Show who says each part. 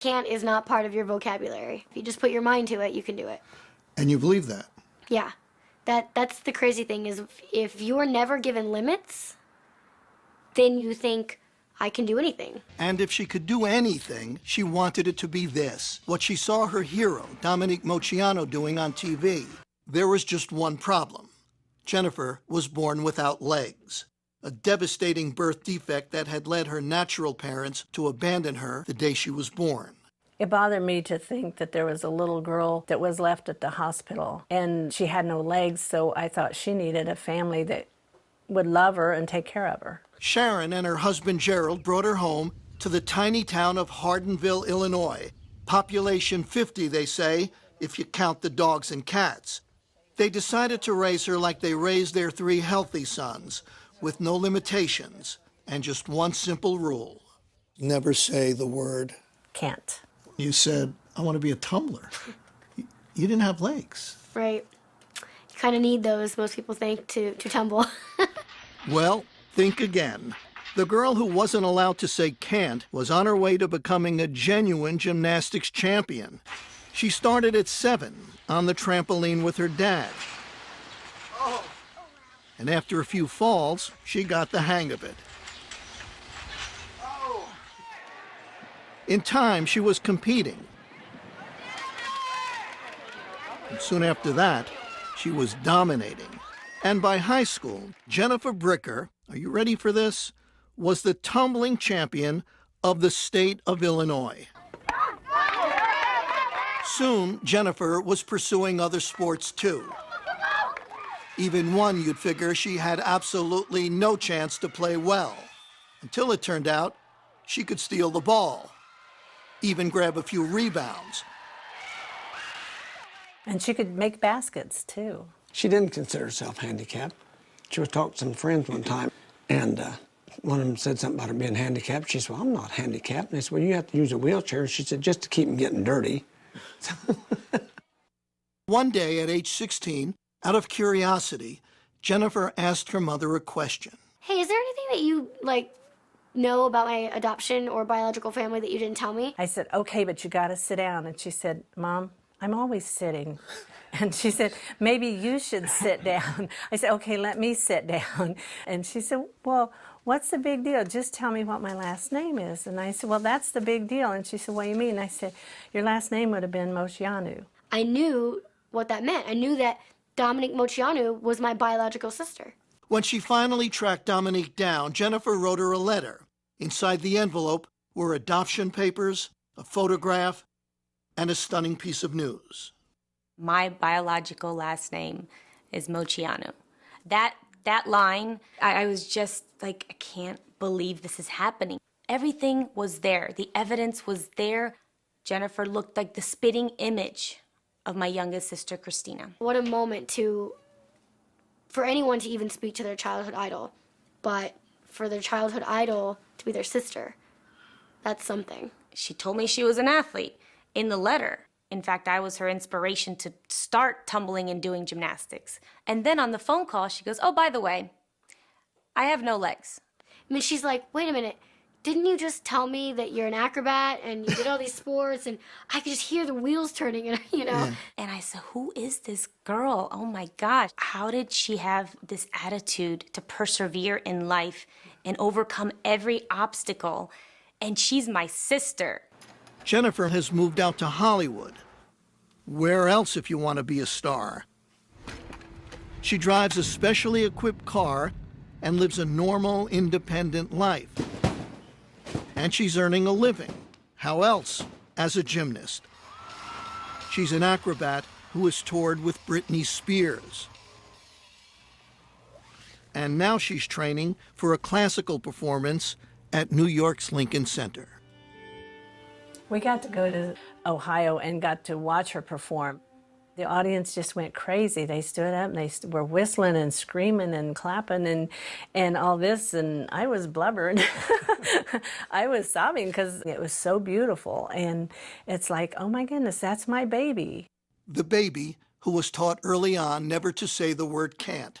Speaker 1: can't is not part of your vocabulary. If you just put your mind to it, you can do it.
Speaker 2: And you believe that?
Speaker 1: Yeah. That's the crazy thing is if you're never given limits, then you think, I can do anything.
Speaker 2: And if she could do anything, she wanted it to be this, what she saw her hero, Dominique Moceanu, doing on TV. There was just one problem. Jennifer was born without legs, a devastating birth defect that had led her natural parents to abandon her the day she was born.
Speaker 3: It bothered me to think that there was a little girl that was left at the hospital and she had no legs, so I thought she needed a family that would love her and take care of her.
Speaker 2: Sharon and her husband Gerald brought her home to the tiny town of Hardinville, Illinois. Population 50, they say, if you count the dogs and cats. They decided to raise her like they raised their 3 healthy sons, with no limitations and just one simple rule. Never say the word
Speaker 3: can't.
Speaker 2: You said, I want to be a tumbler. You didn't have legs.
Speaker 1: Right. You kind of need those, most people think, to tumble.
Speaker 2: Well, think again. The girl who wasn't allowed to say can't was on her way to becoming a genuine gymnastics champion. She started at 7 on the trampoline with her dad. And after a few falls, she got the hang of it. In time, she was competing. And soon after that, she was dominating. And by high school, Jennifer Bricker, are you ready for this, was the tumbling champion of the state of Illinois. Soon, Jennifer was pursuing other sports too. Even one you'd figure she had absolutely no chance to play well, until it turned out she could steal the ball, even grab a few rebounds.
Speaker 3: And she could make baskets, too.
Speaker 4: She didn't consider herself handicapped. She was talking to some friends one time, and one of them said something about her being handicapped. She said, well, I'm not handicapped. And they said, well, you have to use a wheelchair. And she said, just to keep them getting dirty.
Speaker 2: One day at age 16, out of curiosity, Jennifer asked her mother a question.
Speaker 1: Hey, is there anything that you, know about my adoption or biological family that you didn't tell me?
Speaker 3: I said, okay, but you got to sit down. And she said, Mom, I'm always sitting. And she said, maybe you should sit down. I said, okay, let me sit down. And she said, well, what's the big deal? Just tell me what my last name is. And I said, well, that's the big deal. And she said, what do you mean? And I said, your last name would have been Moceanu.
Speaker 1: I knew what that meant. I knew that Dominique Moceanu was my biological sister.
Speaker 2: When she finally tracked Dominique down, Jennifer wrote her a letter. Inside the envelope were adoption papers, a photograph, and a stunning piece of news.
Speaker 5: My biological last name is Moceanu. That line, I was just like, I can't believe this is happening. Everything was there. The evidence was there. Jennifer looked like the spitting image of my youngest sister, Christina.
Speaker 1: What a moment for anyone to even speak to their childhood idol, but for their childhood idol to be their sister, that's something.
Speaker 5: She told me she was an athlete in the letter. In fact, I was her inspiration to start tumbling and doing gymnastics. And then on the phone call, she goes, oh, by the way, I have no legs.
Speaker 1: I mean, she's like, wait a minute, didn't you just tell me that you're an acrobat and you did all these sports? And I could just hear the wheels turning, and
Speaker 2: Yeah.
Speaker 5: And I said, who is this girl? Oh my gosh. How did she have this attitude to persevere in life and overcome every obstacle? And she's my sister.
Speaker 2: Jennifer has moved out to Hollywood. Where else if you want to be a star? She drives a specially equipped car and lives a normal, independent life. And she's earning a living. How else? As a gymnast. She's an acrobat who has toured with Britney Spears. And now she's training for a classical performance at New York's Lincoln Center.
Speaker 3: We got to go to Ohio and got to watch her perform. The audience just went crazy. They stood up and they were whistling and screaming and clapping and all this, and I was blubbering. I was sobbing because it was so beautiful, and it's like, oh my goodness, that's my baby.
Speaker 2: The baby who was taught early on never to say the word can't.